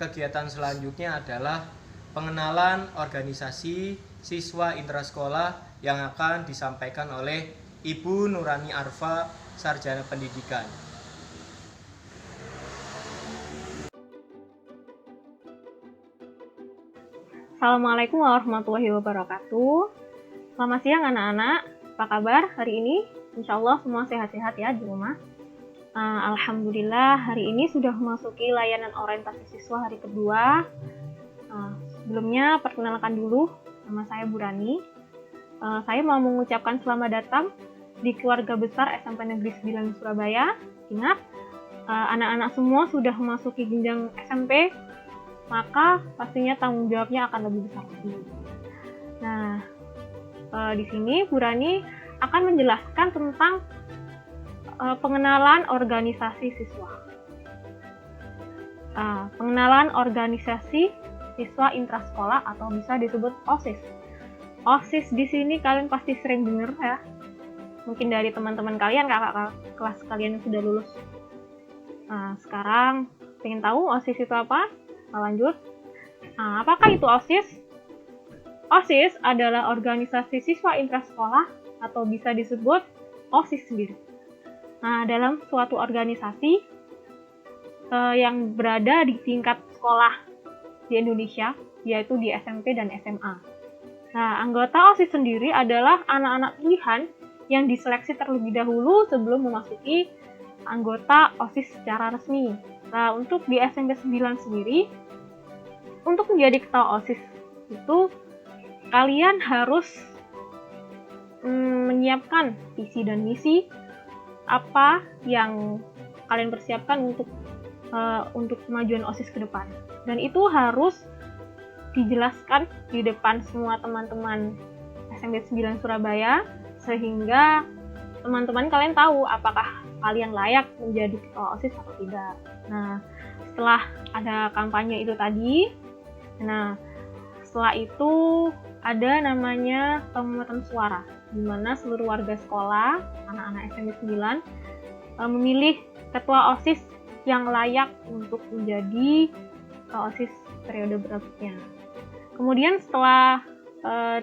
kegiatan selanjutnya adalah pengenalan organisasi siswa intrasekolah yang akan disampaikan oleh Ibu Nurani Arfa, Sarjana Pendidikan. Assalamualaikum warahmatullahi wabarakatuh. Selamat siang anak-anak, apa kabar hari ini? Insya Allah semua sehat-sehat ya di rumah. Alhamdulillah hari ini sudah memasuki layanan orientasi siswa hari kedua. Sebelumnya perkenalkan dulu, nama saya Bu Rani. Saya mau mengucapkan selamat datang di keluarga besar SMP Negeri 9 Surabaya. Ingat, anak-anak semua sudah memasuki jenjang SMP, maka pastinya tanggung jawabnya akan lebih besar lagi. Nah, di sini Bu Rani akan menjelaskan tentang pengenalan organisasi siswa. Pengenalan organisasi siswa intrasekolah atau bisa disebut OSIS. OSIS di sini kalian pasti sering dengar ya. Mungkin dari teman-teman kalian, kakak kelas kalian yang sudah lulus. Sekarang pengen tahu OSIS itu apa? Lanjut. Apakah itu OSIS? OSIS adalah organisasi siswa intrasekolah atau bisa disebut OSIS sendiri. Dalam suatu organisasi yang berada di tingkat sekolah di Indonesia, yaitu di SMP dan SMA. Anggota OSIS sendiri adalah anak-anak pilihan yang diseleksi terlebih dahulu sebelum memasuki anggota OSIS secara resmi. Untuk di SMP 9 sendiri, untuk menjadi ketua OSIS itu kalian harus menyiapkan visi dan misi apa yang kalian persiapkan untuk kemajuan OSIS ke depan. Dan itu harus dijelaskan di depan semua teman-teman SMP 9 Surabaya sehingga teman-teman kalian tahu apakah kalian layak menjadi ketua OSIS atau tidak. Setelah ada kampanye itu tadi, setelah itu ada namanya pemungutan suara, di mana seluruh warga sekolah, anak-anak SMP 9, memilih ketua OSIS yang layak untuk menjadi ketua OSIS periode berikutnya. Kemudian setelah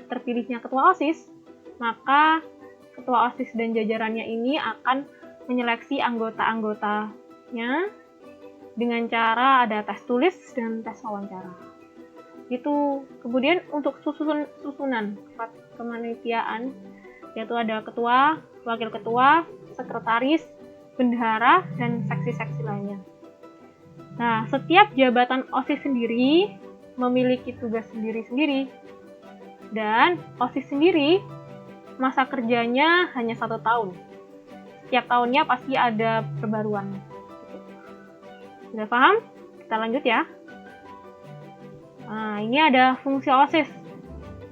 terpilihnya ketua OSIS, maka ketua OSIS dan jajarannya ini akan menyeleksi anggota-anggotanya dengan cara ada tes tulis dan tes wawancara. Kemudian untuk susunan kepanitiaan, yaitu ada ketua, wakil ketua, sekretaris, bendahara, dan seksi-seksi lainnya. Setiap jabatan OSIS sendiri memiliki tugas sendiri-sendiri, dan OSIS sendiri masa kerjanya hanya 1 tahun. Setiap tahunnya pasti ada perbaruan. Sudah paham? Kita lanjut ya. Ini ada fungsi OSIS,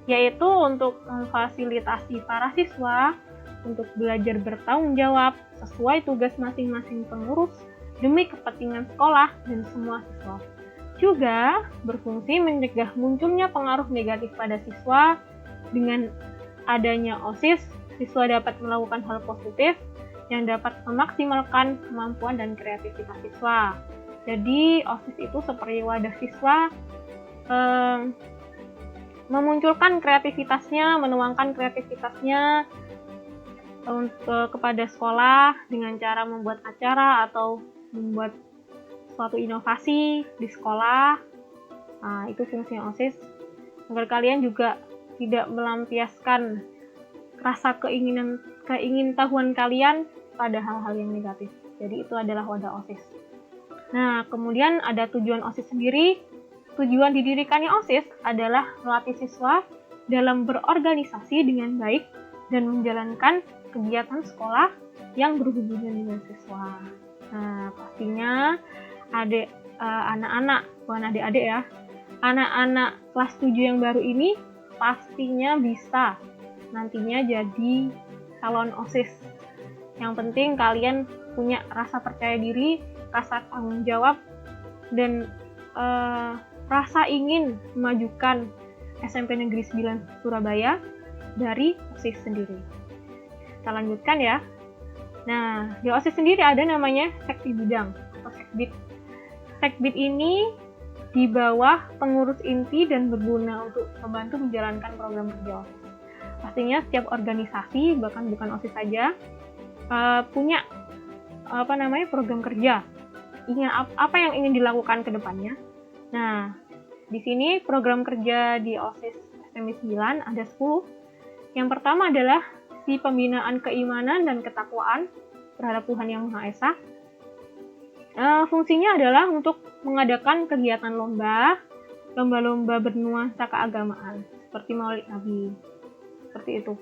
yaitu untuk memfasilitasi para siswa untuk belajar bertanggung jawab sesuai tugas masing-masing pengurus demi kepentingan sekolah dan semua siswa. Juga berfungsi mencegah munculnya pengaruh negatif pada siswa. Dengan adanya OSIS, siswa dapat melakukan hal positif yang dapat memaksimalkan kemampuan dan kreativitas siswa. Jadi OSIS itu seperti wadah siswa memunculkan kreativitasnya, menuangkan kreativitasnya kepada sekolah dengan cara membuat acara atau membuat suatu inovasi di sekolah. Itu fungsinya OSIS, agar kalian juga tidak melampiaskan rasa keingintahuan kalian pada hal-hal yang negatif. Jadi itu adalah wadah OSIS. Kemudian ada tujuan OSIS sendiri. Tujuan didirikannya OSIS adalah melatih siswa dalam berorganisasi dengan baik dan menjalankan kegiatan sekolah yang berhubungan dengan siswa. Pastinya anak-anak, bukan adik-adik ya, anak-anak kelas 7 yang baru ini pastinya bisa nantinya jadi calon OSIS. Yang penting kalian punya rasa percaya diri, rasa tanggung jawab, dan rasa ingin memajukan SMP Negeri 9 Surabaya dari OSIS sendiri. Kita lanjutkan ya. Di OSIS sendiri ada namanya seksi bidang atau sekbid. Sekbid ini di bawah pengurus inti dan berguna untuk membantu menjalankan program kerja OSIS. Pastinya setiap organisasi, bahkan bukan OSIS saja, punya program kerja. Apa yang ingin dilakukan ke depannya. Nah, di sini program kerja di OSIS SMB 9 ada 10. Yang pertama adalah si pembinaan keimanan dan ketakwaan terhadap Tuhan Yang Maha Esa. Fungsinya adalah untuk mengadakan kegiatan lomba-lomba bernuansa keagamaan seperti Maulid Nabi, seperti itu.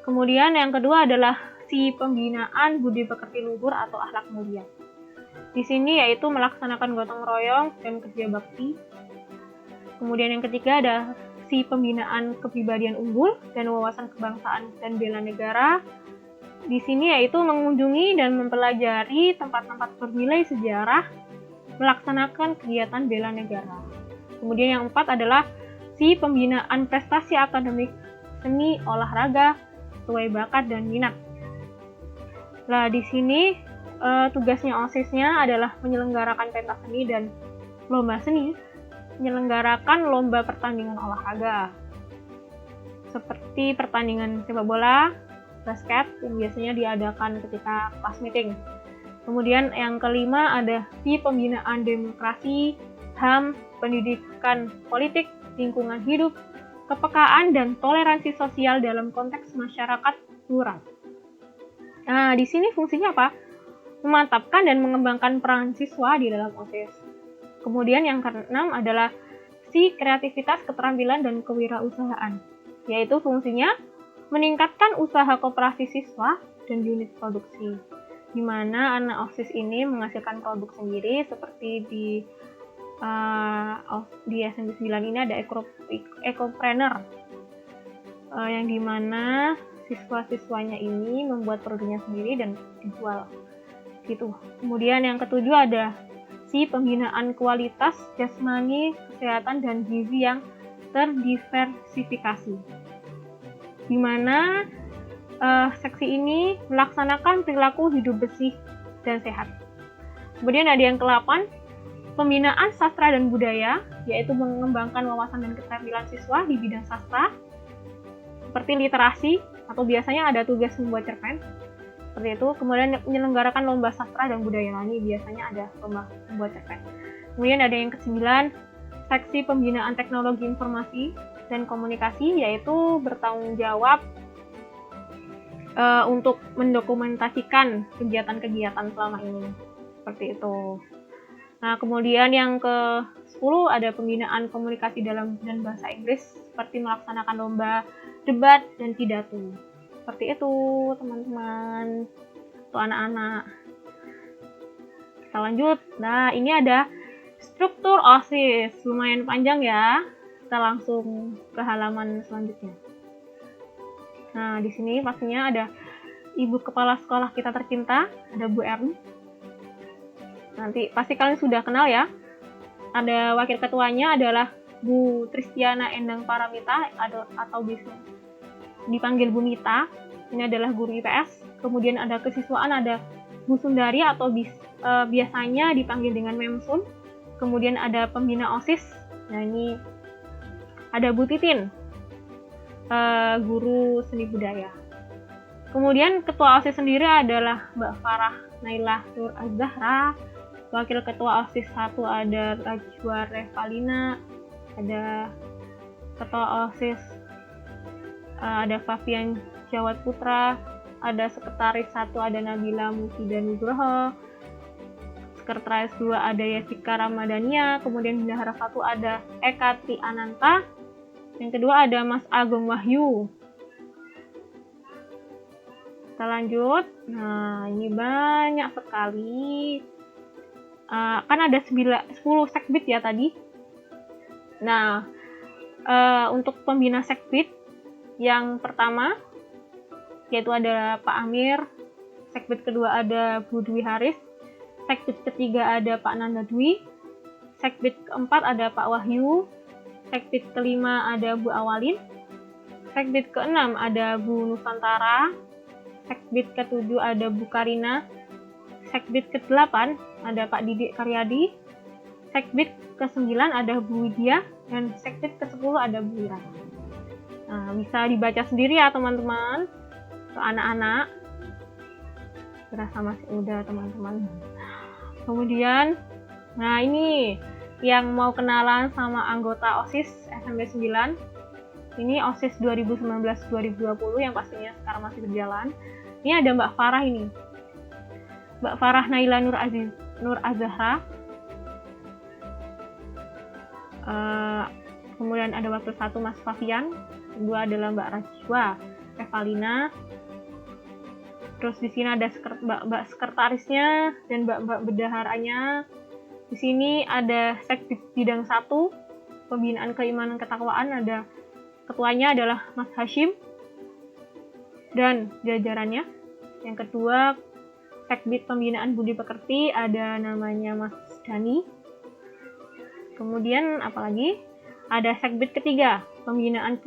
Kemudian yang kedua adalah si pembinaan budi pekerti luhur atau akhlak mulia. Di sini yaitu melaksanakan gotong royong dan kerja bakti. Kemudian yang ketiga ada si pembinaan kepribadian unggul dan wawasan kebangsaan dan bela negara. Di sini yaitu mengunjungi dan mempelajari tempat-tempat bernilai sejarah, melaksanakan kegiatan bela negara. Kemudian yang keempat adalah si pembinaan prestasi akademik, seni, olahraga, sesuai bakat dan minat. Nah, di sini tugasnya OSIS-nya adalah menyelenggarakan pentas seni dan lomba seni, menyelenggarakan lomba pertandingan olahraga, seperti pertandingan sepak bola, basket yang biasanya diadakan ketika class meeting. Kemudian yang kelima ada si pembinaan demokrasi, HAM, pendidikan politik, lingkungan hidup, kepekaan dan toleransi sosial dalam konteks masyarakat plural. Nah, di sini fungsinya apa? Memantapkan dan mengembangkan peran siswa di dalam OSIS. Kemudian yang keenam adalah si kreativitas, keterampilan dan kewirausahaan, yaitu fungsinya meningkatkan usaha koperasi siswa dan unit produksi, di mana anak OSIS ini menghasilkan produk sendiri seperti di SMB 9 ini ada Ecopreneur, yang dimana siswa-siswanya ini membuat produknya sendiri dan dijual gitu. Kemudian yang ketujuh ada si pembinaan kualitas jasmani, kesehatan dan gizi yang terdiversifikasi, di mana seksi ini melaksanakan perilaku hidup bersih dan sehat. Kemudian ada yang ke-8, pembinaan sastra dan budaya, yaitu mengembangkan wawasan dan keterampilan siswa di bidang sastra, seperti literasi, atau biasanya ada tugas membuat cerpen, seperti itu. Kemudian menyelenggarakan lomba sastra dan budaya, ini biasanya ada lomba membuat cerpen. Kemudian ada yang ke-9, seksi pembinaan teknologi informasi dan komunikasi, yaitu bertanggung jawab untuk mendokumentasikan kegiatan-kegiatan selama ini, seperti itu. Nah, kemudian yang ke-10 ada pembinaan komunikasi dalam dan bahasa Inggris, seperti melaksanakan lomba debat dan pidato. Seperti itu, teman-teman, untuk anak-anak. Kita lanjut. Nah, ini ada struktur OSIS, lumayan panjang ya. Kita langsung ke halaman selanjutnya. Nah, di sini pastinya ada Ibu Kepala Sekolah kita tercinta, ada Bu Erni. Nanti pasti kalian sudah kenal ya. Ada wakil ketuanya adalah Bu Tristiana Endang Paramita atau bisa dipanggil Bu Mita. Ini adalah guru IPS. Kemudian ada kesiswaan, ada Bu Sundari atau biasanya dipanggil dengan Memsun. Kemudian ada pembina OSIS. Nah, ini ada Bu Titin, guru seni budaya. Kemudian ketua OSIS sendiri adalah Mbak Farah Nailah Nur Az-Zahra. Wakil ketua OSIS 1 ada Rajwa Revalina. Ada ketua OSIS ada Fabian Jawad Putra. Ada sekretaris 1 ada Nabila Mufida Nugroho. Sekretaris 2 ada Yasika Ramadhania. Kemudian bendahara 1 ada Eka Tri Ananta. Yang kedua ada Mas Agung Wahyu. Kita lanjut. Nah, ini banyak sekali. Kan ada 10 sekbid ya tadi. Nah, untuk pembina sekbid yang pertama yaitu ada Pak Amir. Sekbid kedua ada Bu Dwi Haris. Sekbid ketiga ada Pak Nanda Dwi. Sekbid keempat ada Pak Wahyu. Sekbid kelima ada Bu Awalin. Sekbid keenam ada Bu Nusantara. Sekbid ketujuh ada Bu Karina. Sekbid ke-8 ada Pak Didik Karyadi. Sekbid ke-9 ada Bu Widya, dan Sekbid ke-10 ada Bu Ira. Nah, bisa dibaca sendiri ya teman-teman, ke anak-anak. Berasa masih muda teman-teman. Kemudian, nah ini yang mau kenalan sama anggota OSIS SMP 9. Ini OSIS 2019-2020 yang pastinya sekarang masih berjalan. Ini ada Mbak Farah ini. Mbak Farah Naila Nur Azahra. Kemudian ada waktu 1 Mas Fafian. Kedua adalah Mbak Rajwa Evalina. Terus di sini ada mbak sekretarisnya dan mbak bendaharanya. Di sini ada Sekbid bidang 1 pembinaan keimanan ketakwaan, ada ketuanya adalah Mas Hashim dan jajarannya. Yang kedua, Sekbid pembinaan budi pekerti, ada namanya Mas Dani. Kemudian apalagi? Ada Sekbid ketiga, pembinaan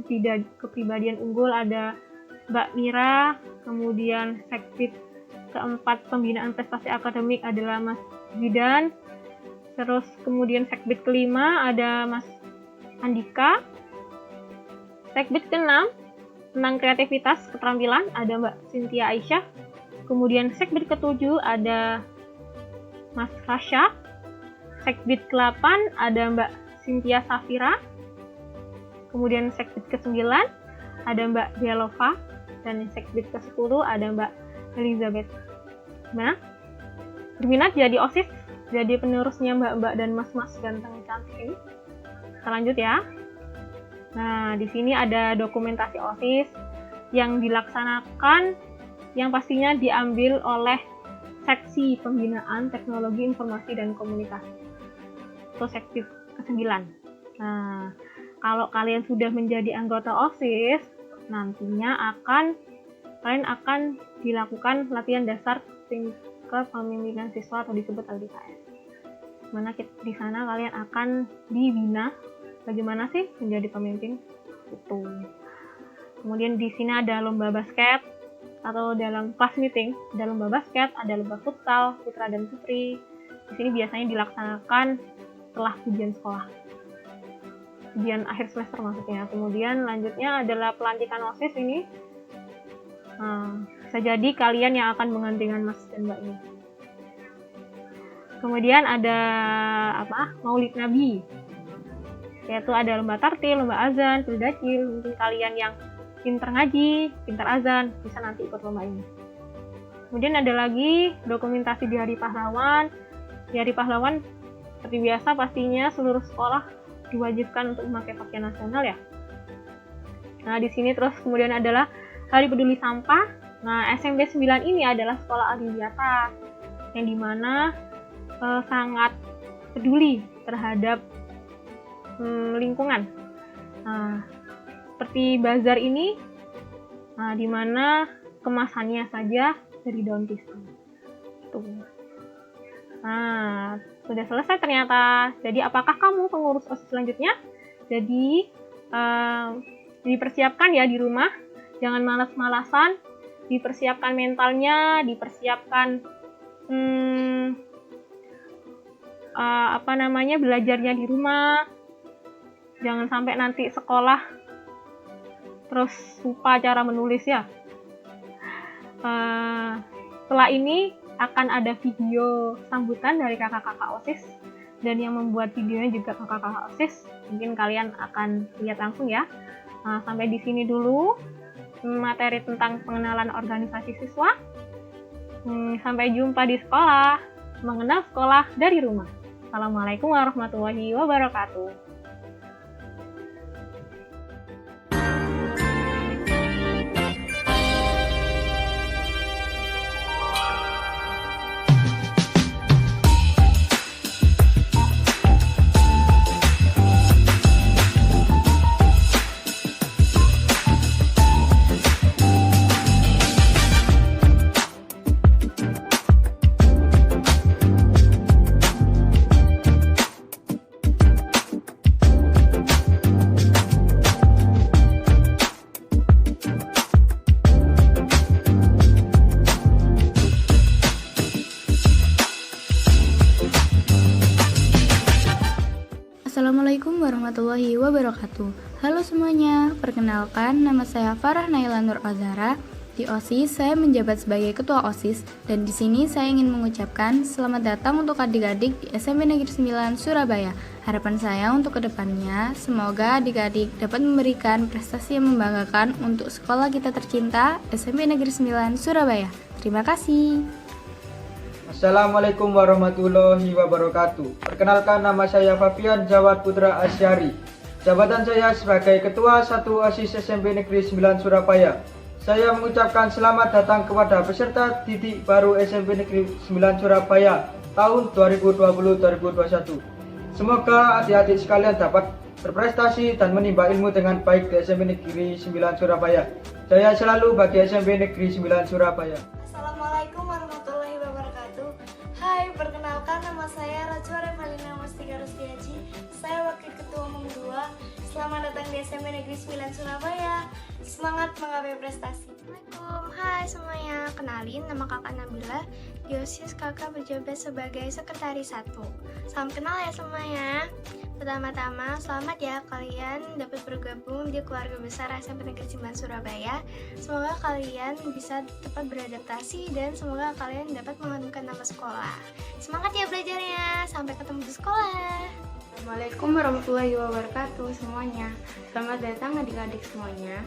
kepribadian unggul, ada Mbak Mira. Kemudian Sekbid keempat, pembinaan prestasi akademik, adalah Mas Zidan. Terus kemudian Sekbid kelima ada Mas Andika. Sekbid ke-6 tentang kreativitas keterampilan, ada Mbak Cynthia Aisyah. Kemudian Sekbid ke-7 ada Mas Rasya. Sekbid ke-8 ada Mbak Cynthia Safira. Kemudian Sekbid ke-9 ada Mbak Dialova, dan Sekbid ke-10 ada Mbak Elizabeth. Nah, berminat jadi OSIS, jadi penerusnya mbak-mbak dan mas-mas ganteng cantik ini? Kita lanjut ya. Nah, di sini ada dokumentasi OSIS yang dilaksanakan, yang pastinya diambil oleh Seksi Pembinaan Teknologi Informasi dan Komunikasi atau Sekbid ke-9. Nah, kalau kalian sudah menjadi anggota OSIS, nantinya kalian akan dilakukan latihan dasar tingkat kepemimpinan siswa atau disebut LDKS. Mana di sana kalian akan dibina bagaimana sih menjadi pemimpin itu. Kemudian di sini ada lomba basket, atau dalam class meeting ada lomba basket, ada lomba futsal putra dan putri. Di sini biasanya dilaksanakan setelah ujian sekolah, ujian akhir semester maksudnya. Kemudian lanjutnya adalah pelantikan OSIS ini. Bisa jadi kalian yang akan menggantikan Mas dan Mbak ini. Kemudian ada Maulid Nabi, yaitu ada lomba tartil, lomba azan, fildakil. Mungkin kalian yang pintar ngaji, pintar azan, bisa nanti ikut lomba ini. Kemudian ada lagi dokumentasi di Hari Pahlawan. Di Hari Pahlawan seperti biasa pastinya seluruh sekolah diwajibkan untuk memakai pakaian nasional ya. Nah, di sini terus kemudian adalah Hari Peduli Sampah. Nah, SMP 9 ini adalah sekolah adiwiyata yang dimana sangat peduli terhadap lingkungan. Nah, seperti bazar ini, dimana kemasannya saja dari daun pisang. Tuh. Nah, sudah selesai ternyata. Jadi apakah kamu pengurus OSIS selanjutnya? Jadi dipersiapkan ya di rumah, jangan malas-malasan, dipersiapkan mentalnya, dipersiapkan belajarnya di rumah. Jangan sampai nanti sekolah terus lupa cara menulis ya. Setelah ini akan ada video sambutan dari kakak-kakak OSIS, dan yang membuat videonya juga kakak-kakak OSIS. Mungkin kalian akan lihat langsung ya. Sampai di sini dulu materi tentang pengenalan organisasi siswa. Sampai jumpa di sekolah, mengenal sekolah dari rumah. Assalamualaikum warahmatullahi wabarakatuh. warahmatullahi wabarakatuh. Halo semuanya, perkenalkan nama saya Farah Naila Nur Azhara. Di OSIS saya menjabat sebagai ketua OSIS dan di sini saya ingin mengucapkan selamat datang untuk adik-adik di SMP Negeri 9 Surabaya. Harapan saya untuk kedepannya, semoga adik-adik dapat memberikan prestasi yang membanggakan untuk sekolah kita tercinta SMP Negeri 9 Surabaya. Terima kasih. Assalamualaikum warahmatullahi wabarakatuh. Perkenalkan, nama saya Fafian Jawad Putra Asyari. Jabatan saya sebagai Ketua 1 OSIS SMP Negeri 9 Surabaya. Saya mengucapkan selamat datang kepada peserta didik baru SMP Negeri 9 Surabaya tahun 2020-2021. Semoga adik-adik sekalian dapat berprestasi dan menimba ilmu dengan baik di SMP Negeri 9 Surabaya. Jaya selalu bagi SMP Negeri 9 Surabaya. Assalamualaikum warahmatullahi wabarakatuh. Hai, perkenalkan nama saya Rajwa Revalina Mustika Rustiaji. Saya Wakil Ketua Umum 2. Selamat datang di SMP Negeri 9 Surabaya. Semangat menggapai prestasi. Assalamualaikum, hai semuanya. Kenalin, nama kakak Nabila. Di OSIS kakak berjabat sebagai sekretaris 1. Salam kenal ya semuanya. Pertama-tama, selamat ya kalian dapat bergabung di keluarga besar SMP Negeri 9 Surabaya. Semoga kalian bisa tepat beradaptasi dan semoga kalian dapat mengharumkan nama sekolah. Semangat ya belajarnya. Sampai ketemu di sekolah. Assalamualaikum warahmatullahi wabarakatuh semuanya. Selamat datang adik-adik semuanya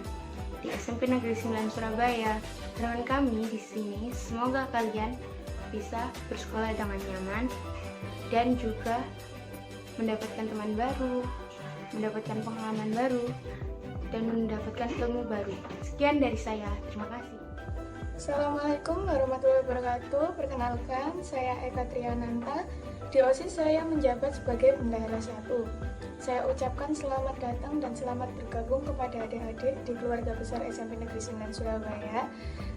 di SMP Negeri 9 Surabaya. Harapan kami di sini semoga kalian bisa bersekolah dengan nyaman dan juga mendapatkan teman baru, mendapatkan pengalaman baru, dan mendapatkan ilmu baru. Sekian dari saya. Terima kasih. Assalamualaikum warahmatullahi wabarakatuh. Perkenalkan, saya Eka Triananta. Di OSIS saya menjabat sebagai bendahara 1. Saya ucapkan selamat datang dan selamat bergabung kepada adik-adik di keluarga besar SMP Negeri 9 Surabaya.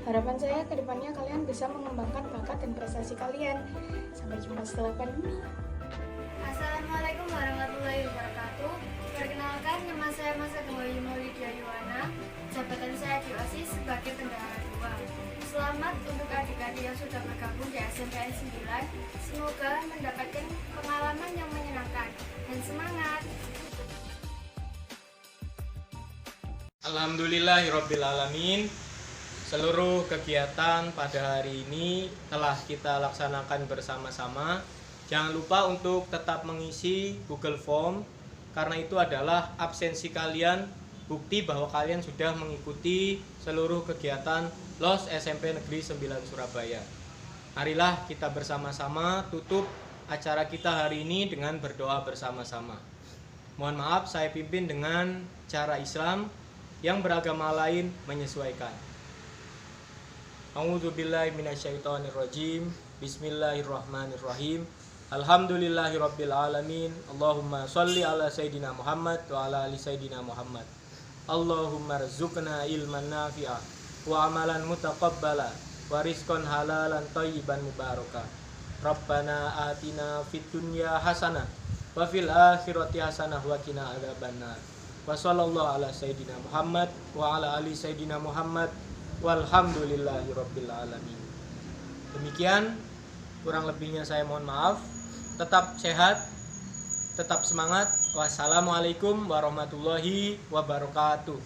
Harapan saya ke depannya kalian bisa mengembangkan bakat dan prestasi kalian. Sampai jumpa setelah pandemi. Assalamualaikum warahmatullahi wabarakatuh. Perkenalkan, nama saya Mas Agambayu Maulidia Yuwana. Jabatan saya di OSIS sebagai bendahara 2. Selamat untuk adik-adik yang sudah bergabung di SMPN 9. Semoga mendapatkan pengalaman yang menyenangkan dan semangat. Alhamdulillahirrabbilalamin. Seluruh kegiatan pada hari ini telah kita laksanakan bersama-sama. Jangan lupa untuk tetap mengisi Google Form, karena itu adalah absensi kalian, bukti bahwa kalian sudah mengikuti seluruh kegiatan LOS SMP Negeri 9 Surabaya. Marilah kita bersama-sama tutup acara kita hari ini dengan berdoa bersama-sama. Mohon maaf saya pimpin dengan cara Islam, yang beragama lain menyesuaikan. A'udzubillahi minasyaitonirrajim. Bismillahirrahmanirrahim. Alhamdulillahirabbil alamin. Allahumma shalli ala sayidina Muhammad wa ala ali sayidina Muhammad. Allahumma rzuqna ilman nafi'a wa amalan mutaqabbala wa rizqan halalan thayyiban mubaraka. Rabbana atina fid dunya hasanah wa fil akhirati hasanah wa qina adzabannar. Wa sallallahu ala sayidina Muhammad wa ala ali sayidina Muhammad walhamdulillahi rabbil alamin. Demikian, kurang lebihnya saya mohon maaf. Tetap sehat, tetap semangat. Wassalamualaikum warahmatullahi wabarakatuh.